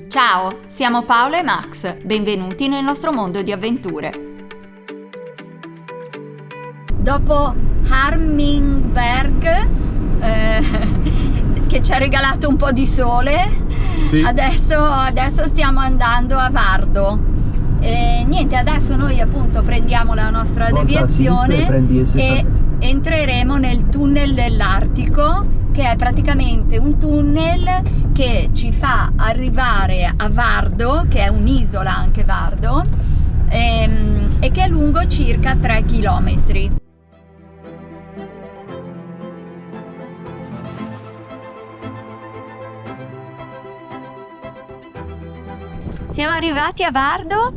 Ciao, siamo Paolo e Max, benvenuti nel nostro mondo di avventure. Dopo Harmingberg, che ci ha regalato un po' di sole, sì. Adesso stiamo andando a Vardo. E niente, adesso noi appunto prendiamo la nostra deviazione e entreremo nel tunnel dell'Artico, che è praticamente un tunnel che ci fa arrivare a Vardo, che è un'isola anche Vardo, e che è lungo circa 3 chilometri. Siamo arrivati a Vardo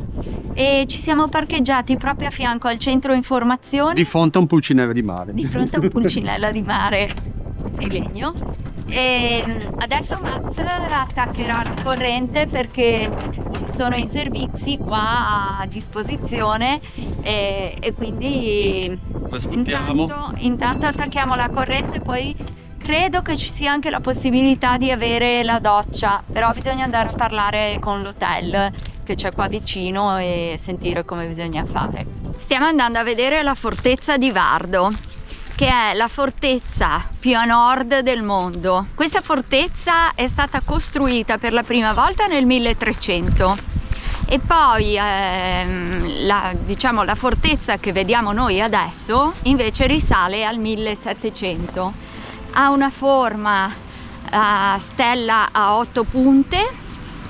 e ci siamo parcheggiati proprio a fianco al centro informazioni. Di fronte a un pulcinello di mare. Di fronte a un pulcinello di mare di legno. E adesso Max attaccherà la corrente perché ci sono i servizi qua a disposizione e quindi lo sfruttiamo. Intanto attacchiamo la corrente, poi credo che ci sia anche la possibilità di avere la doccia, però bisogna andare a parlare con l'hotel che c'è qua vicino e sentire come bisogna fare. Stiamo andando a vedere la fortezza di Vardo, che è la fortezza più a nord del mondo. Questa fortezza è stata costruita per la prima volta nel 1300 e poi la fortezza che vediamo noi adesso invece risale al 1700. Ha una forma a stella a 8 punte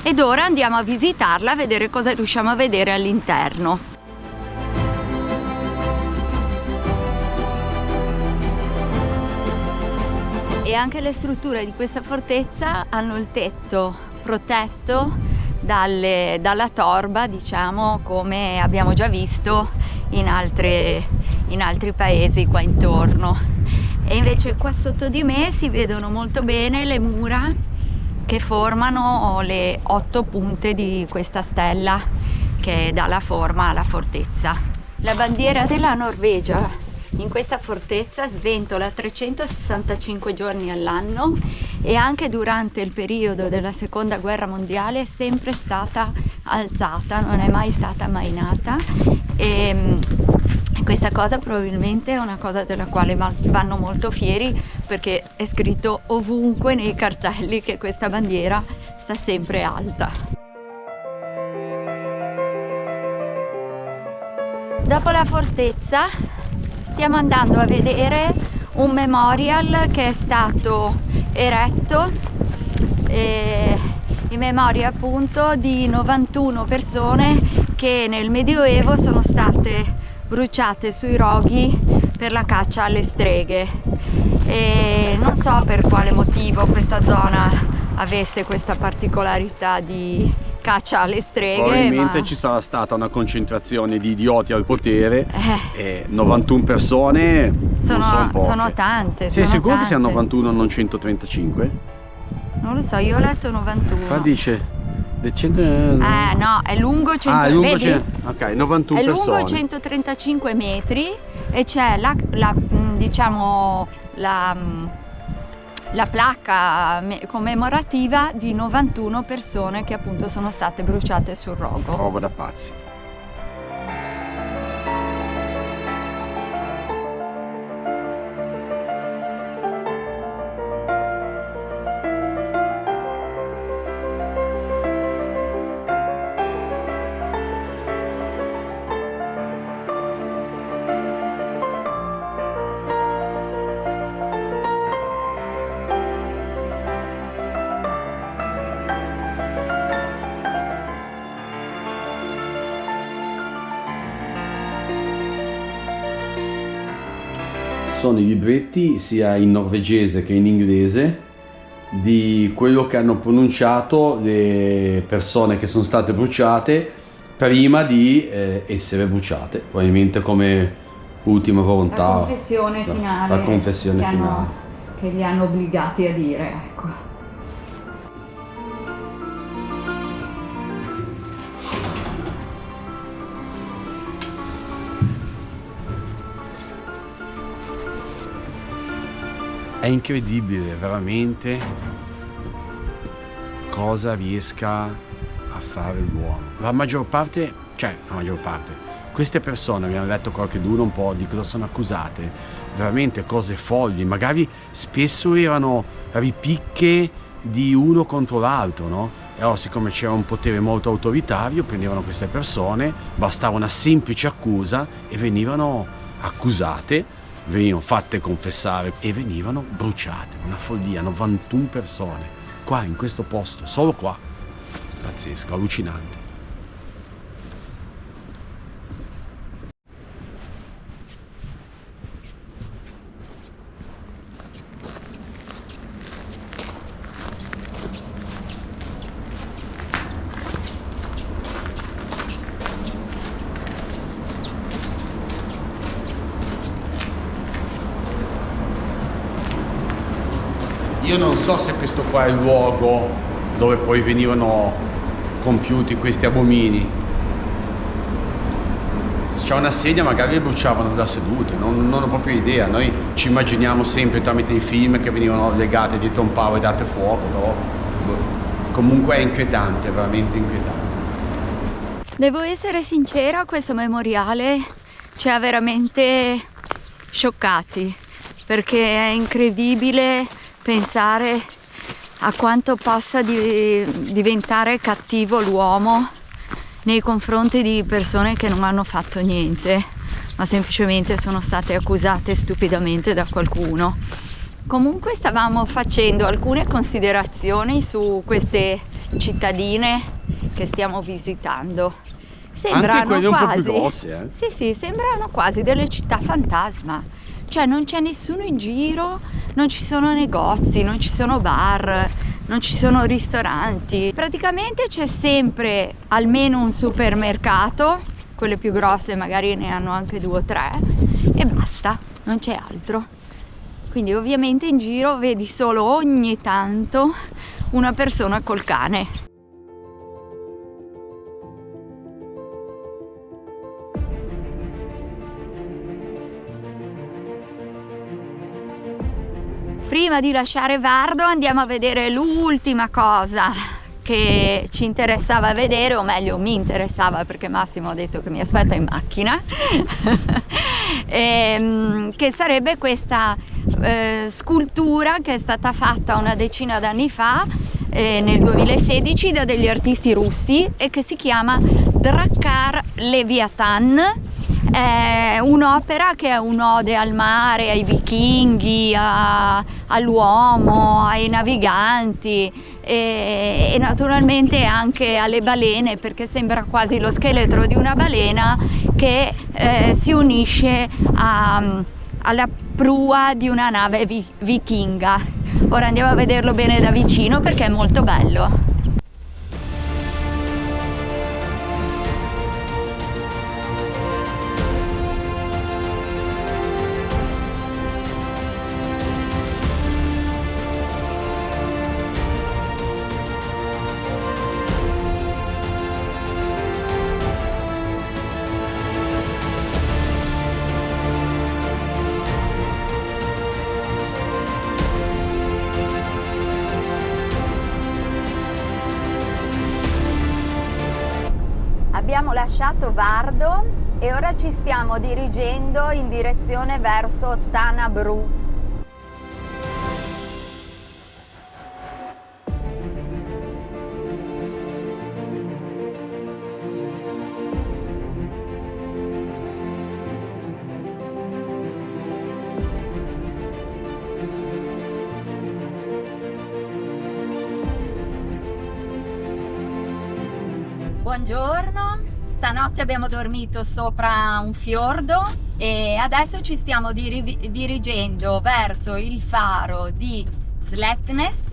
ed ora andiamo a visitarla a vedere cosa riusciamo a vedere all'interno. E anche le strutture di questa fortezza hanno il tetto protetto dalla torba, diciamo, come abbiamo già visto in altri paesi qua intorno. E invece qua sotto di me si vedono molto bene le mura che formano le 8 punte di questa stella che dà la forma alla fortezza. La bandiera della Norvegia in questa fortezza sventola 365 giorni all'anno e anche durante il periodo della seconda guerra mondiale è sempre stata alzata, non è mai stata mainata e questa cosa probabilmente è una cosa della quale vanno molto fieri, perché è scritto ovunque nei cartelli che questa bandiera sta sempre alta. Dopo la fortezza stiamo andando a vedere un memorial che è stato eretto in memoria appunto di 91 persone che nel Medioevo sono state bruciate sui roghi per la caccia alle streghe. E non so per quale motivo questa zona avesse questa particolarità di caccia alle streghe. Probabilmente ci sarà stata una concentrazione di idioti al potere e 91 persone sono tante. Sei sicuro che siano 91 non 135? Non lo so, io ho letto 91. Qua dice no, è lungo 135 ok, 91 è persone. Lungo 135 metri e c'è la placca commemorativa di 91 persone che appunto sono state bruciate sul rogo. Roba da pazzi. Sono i libretti sia in norvegese che in inglese di quello che hanno pronunciato le persone che sono state bruciate prima di essere bruciate, probabilmente come ultima volontà. La confessione finale. La confessione finale. Che li hanno obbligati a dire, ecco. È incredibile veramente cosa riesca a fare l'uomo. La maggior parte, queste persone, abbiamo detto qualcheduno un po' di cosa sono accusate, veramente cose folli, magari spesso erano ripicche di uno contro l'altro, no? E allora, siccome c'era un potere molto autoritario, prendevano queste persone, bastava una semplice accusa e venivano accusate, venivano fatte confessare e venivano bruciate. Una follia, 91 persone, qua in questo posto, solo qua. Pazzesco, allucinante. Io non so se questo qua è il luogo dove poi venivano compiuti questi abomini. Se c'è una sedia magari le bruciavano da sedute, non ho proprio idea. Noi ci immaginiamo sempre tramite i film che venivano legate dietro un palo e date fuoco, però comunque è inquietante, veramente inquietante. Devo essere sincera, questo memoriale ci ha veramente scioccati, perché è incredibile pensare a quanto possa diventare cattivo l'uomo nei confronti di persone che non hanno fatto niente, ma semplicemente sono state accusate stupidamente da qualcuno. Comunque stavamo facendo alcune considerazioni su queste cittadine che stiamo visitando. Sembrano anche quelle quasi, un po' più grosse, Sì, sembrano quasi delle città fantasma. Cioè non c'è nessuno in giro, non ci sono negozi, non ci sono bar, non ci sono ristoranti. Praticamente c'è sempre almeno un supermercato, quelle più grosse magari ne hanno anche 2 o 3, e basta, non c'è altro. Quindi ovviamente in giro vedi solo ogni tanto una persona col cane. Prima di lasciare Vardo andiamo a vedere l'ultima cosa che ci interessava vedere, o meglio mi interessava perché Massimo ha detto che mi aspetta in macchina, che sarebbe questa scultura che è stata fatta una decina d'anni fa, nel 2016, da degli artisti russi e che si chiama Drakkar Leviathan. È un'opera che è un'ode al mare, ai vichinghi, all'uomo, ai naviganti e naturalmente anche alle balene, perché sembra quasi lo scheletro di una balena che si unisce alla prua di una nave vichinga. Ora andiamo a vederlo bene da vicino perché è molto bello. Abbiamo lasciato Vardo e ora ci stiamo dirigendo in direzione verso Tanabru. Buongiorno, stanotte abbiamo dormito sopra un fiordo e adesso ci stiamo dirigendo verso il faro di Sletnes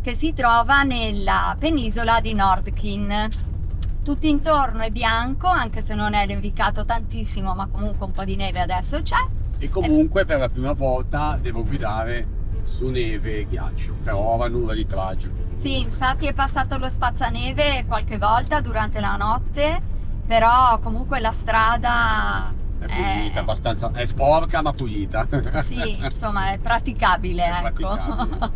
che si trova nella penisola di Nordkinn. Tutto intorno è bianco, anche se non è nevicato tantissimo, ma comunque un po' di neve adesso c'è. E comunque per la prima volta devo guidare su neve e ghiaccio, però va nulla di tragico. Sì, infatti è passato lo spazzaneve qualche volta durante la notte, però comunque la strada è pulita, abbastanza, è sporca ma pulita. Sì, insomma è praticabile, è ecco. praticabile.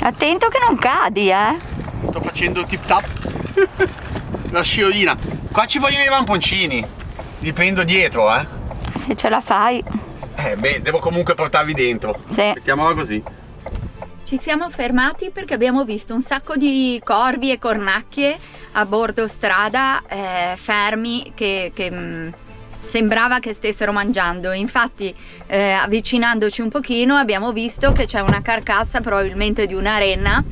Attento che non cadi, Sto facendo tip tap. La sciolina. Qua ci vogliono i ramponcini. Li prendo dietro, Se ce la fai. Beh, devo comunque portarvi dentro. Sì. Mettiamola così. Ci siamo fermati perché abbiamo visto un sacco di corvi e cornacchie a bordo strada, fermi, che sembrava che stessero mangiando. Infatti, avvicinandoci un pochino, abbiamo visto che c'è una carcassa, probabilmente di una renna,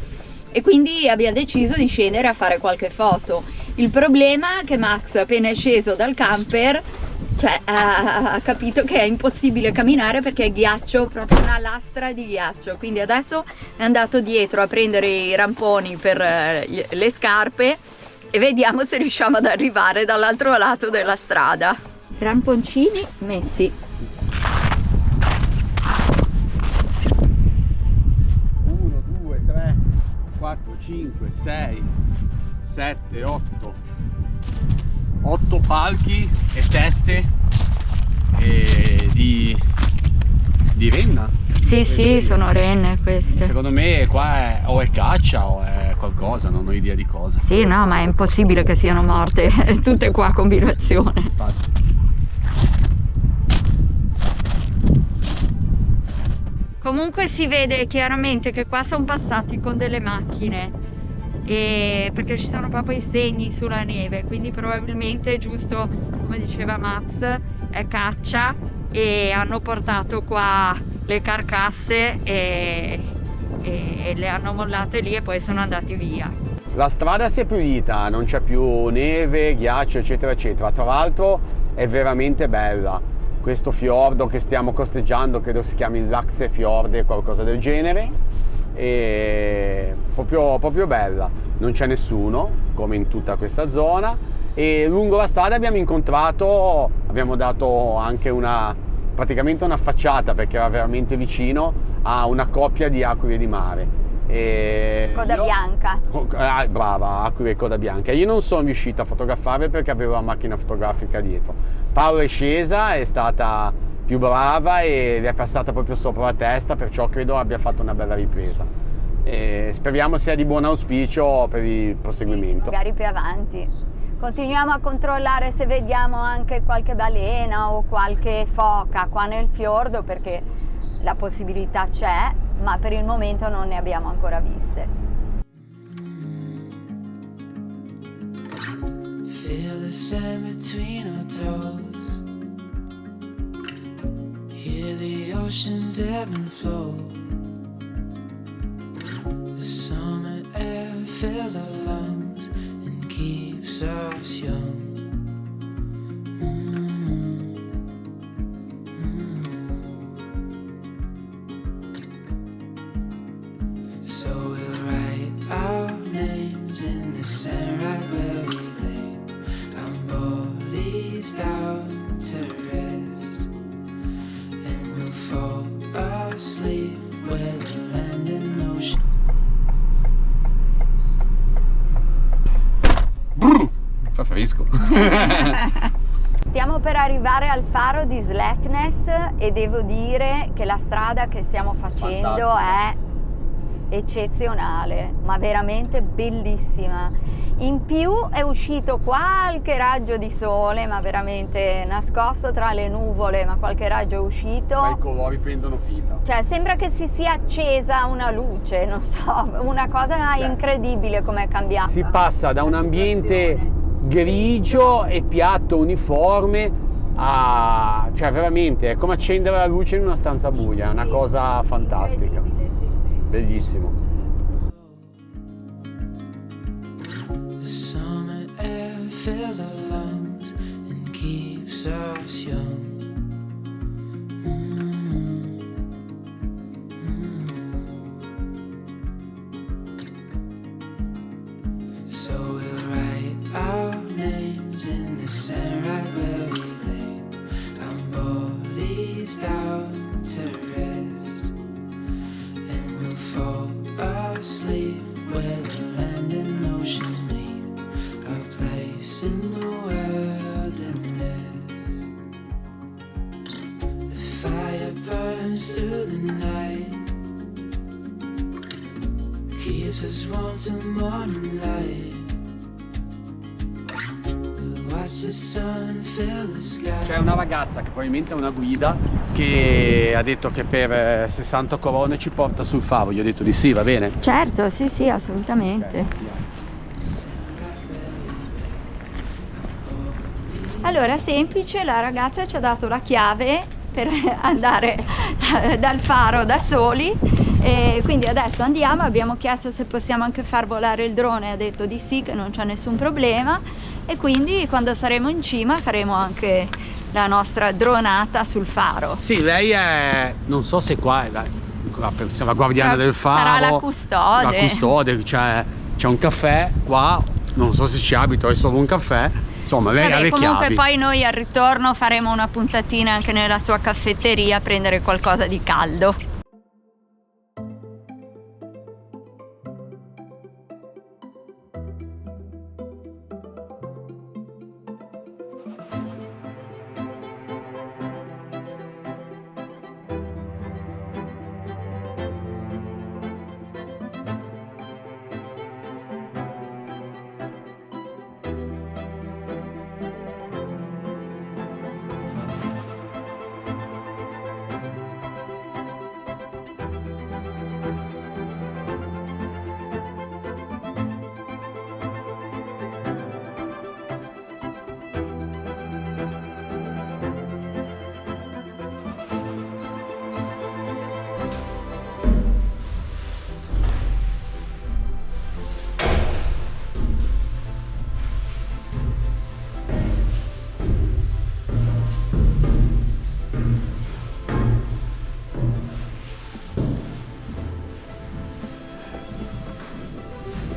e quindi abbiamo deciso di scendere a fare qualche foto. Il problema è che Max, appena è sceso dal camper, ha capito che è impossibile camminare perché è ghiaccio, proprio una lastra di ghiaccio. Quindi adesso è andato dietro a prendere i ramponi per le scarpe e vediamo se riusciamo ad arrivare dall'altro lato della strada. Ramponcini messi. 1, 2, 3, 4, 5, 6, 7, 8 palchi e teste di renna. Sì, sono renne queste. Secondo me qua o è caccia o è qualcosa, non ho idea di cosa. Sì, no, ma è impossibile che siano morte tutte qua a combinazione. Infatti. Comunque si vede chiaramente che qua sono passati con delle macchine, perché ci sono proprio i segni sulla neve, quindi probabilmente è giusto, come diceva Max, è caccia, e hanno portato qua le carcasse e le hanno mollate lì e poi sono andati via. La strada si è pulita, non c'è più neve, ghiaccio, eccetera eccetera. Tra l'altro è veramente bella. Questo fiordo che stiamo costeggiando, credo si chiami il Laxe Fiorde, qualcosa del genere, e proprio bella. Non c'è nessuno, come in tutta questa zona, e lungo la strada abbiamo dato anche praticamente una facciata, perché era veramente vicino a una coppia di aquile di mare. Coda bianca. Brava, aquile e coda bianca. Io non sono riuscito a fotografare perché avevo la macchina fotografica dietro. Paola è scesa, è stata più brava e le è passata proprio sopra la testa, perciò credo abbia fatto una bella ripresa. E speriamo sia di buon auspicio per il proseguimento. Magari più avanti. Continuiamo a controllare se vediamo anche qualche balena o qualche foca qua nel fiordo, perché la possibilità c'è, ma per il momento non ne abbiamo ancora viste. Feel the sand between our toes. Hear the oceans ebb and flow. The summer air fills our lungs and keeps us young. So we'll write our names in the sand right where we lay, our bodies down to rest, and we'll fall asleep where the land and ocean. Fa fresco. Stiamo per arrivare al faro di Slackness e devo dire che la strada che stiamo facendo Fantastica. è eccezionale, ma veramente bellissima. In più è uscito qualche raggio di sole, ma veramente nascosto tra le nuvole, ma qualche raggio è uscito. Ma i colori prendono vita. Cioè sembra che si sia accesa una luce, non so, una cosa incredibile come è cambiata. Si passa da un ambiente grigio e piatto uniforme a, cioè veramente è come accendere la luce in una stanza buia, è una cosa fantastica, bellissimo. The summer air fills our lungs and keeps us young. So we'll write our names in the sand right where we lay, our bodies down to rest, and we'll fall asleep where the land and ocean meet, our place in the wilderness. The fire burns through the night, leaves us warm till morning light. We'll watch the sun fill the sky. C'è una ragazza che probabilmente è una guida che ha detto che per 60 corone ci porta sul faro. Gli ho detto di sì, va bene? Certo, sì, sì, assolutamente. Allora, semplice, la ragazza ci ha dato la chiave per andare dal faro da soli e quindi adesso andiamo. Abbiamo chiesto se possiamo anche far volare il drone, ha detto di sì, che non c'è nessun problema, e quindi quando saremo in cima faremo anche la nostra dronata sul faro. Sì, lei è, non so se qua è la guardiana del faro. Sarà la custode. La custode, c'è un caffè qua, non so se ci abito, è solo un caffè. Insomma, lei ha le comunque chiavi. Poi noi al ritorno faremo una puntatina anche nella sua caffetteria a prendere qualcosa di caldo.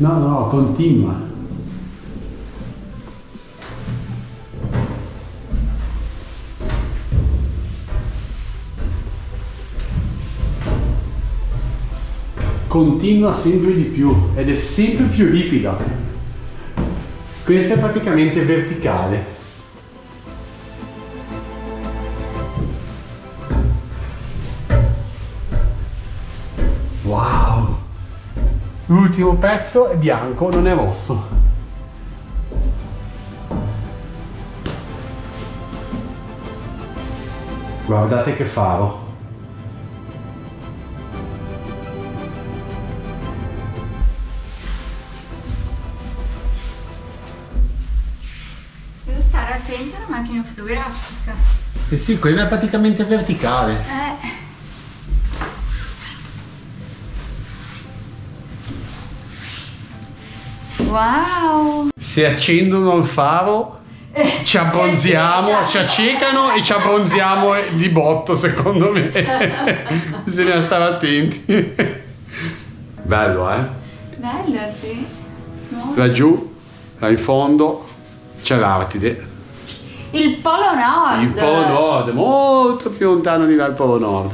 No, continua. Continua sempre di più ed è sempre più ripida. Questa è praticamente verticale. Wow! L'ultimo pezzo è bianco, non è rosso. Guardate che faro. Devo stare attenta alla macchina fotografica. Eh sì, quella è praticamente verticale. Wow! Se accendono il faro ci abbronziamo, ci accecano e ci abbronziamo di botto, secondo me. Bisogna stare attenti. Bello, eh? Bella, sì. No? Laggiù, là in fondo, c'è l'Artide. Il Polo Nord! Il Polo Nord, molto più lontano di là il Polo Nord.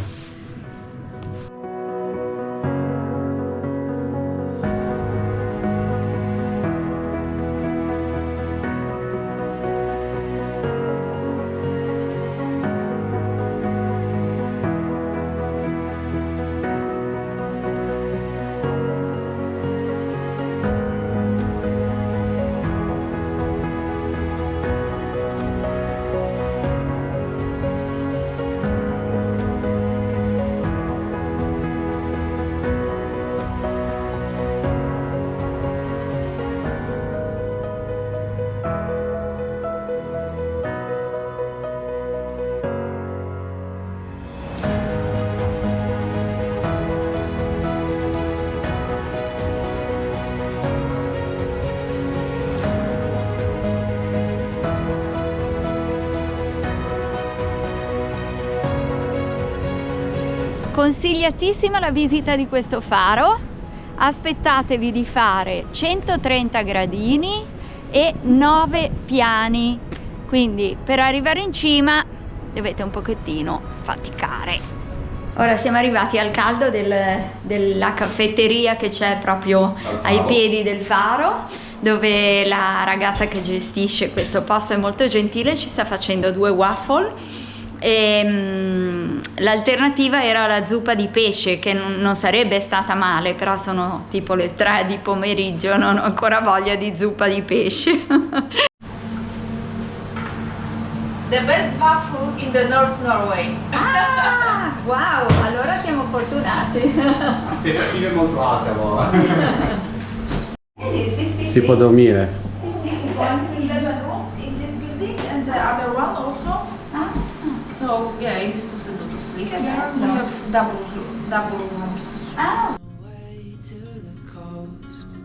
Consigliatissima la visita di questo faro. Aspettatevi di fare 130 gradini e 9 piani, quindi per arrivare in cima dovete un pochettino faticare. Ora siamo arrivati al caldo della caffetteria che c'è proprio ai piedi del faro, dove la ragazza che gestisce questo posto è molto gentile, ci sta facendo 2 waffle L'alternativa era la zuppa di pesce, che non sarebbe stata male, però sono tipo le 3 di pomeriggio, non ho ancora voglia di zuppa di pesce. The best waffle in the North Norway. Ah, wow, allora siamo fortunati. Aspettative molto alte allora. Sì, Si può dormire. Sì, si può. 11 rooms in this building and the other one also. Ah, So yeah, it is possible to sleep Che there. We bello. have double rooms. ah. Way to the coast.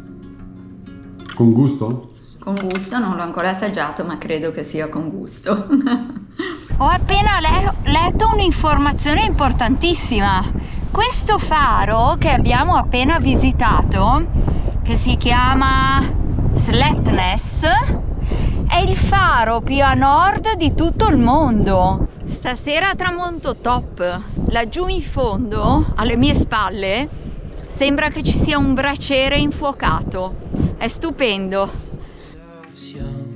Con gusto? Con gusto, non l'ho ancora assaggiato, ma credo che sia con gusto. Ho appena letto un'informazione importantissima. Questo faro che abbiamo appena visitato, che si chiama Sletnes, è il faro più a nord di tutto il mondo. Stasera tramonto top. Laggiù in fondo, alle mie spalle, sembra che ci sia un braciere infuocato. È stupendo. Was young.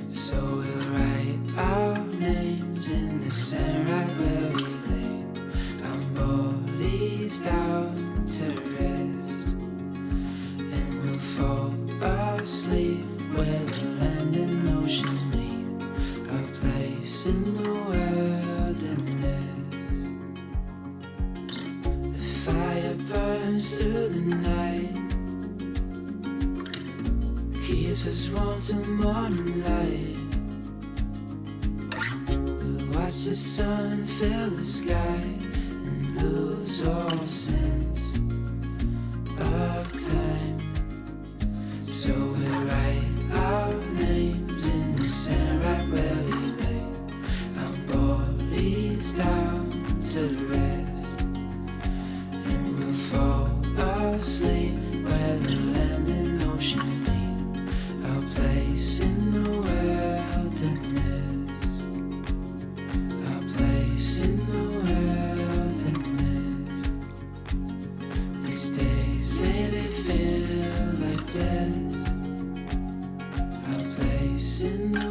So we'll write our names in the sand right where we lay, our bodies down to rest, and we'll fall asleep where the land and ocean meet, our place in the wilderness. The fire burns through the night, keeps us warm till morning light. We'll watch the sun fill the sky and lose all sense of time. So we'll write our names in the sand right where we lay, our bodies down to rest, and we'll fall asleep where the land and ocean meet, our place in the wilderness, our place in the wilderness. These days lately feel like this, our place in the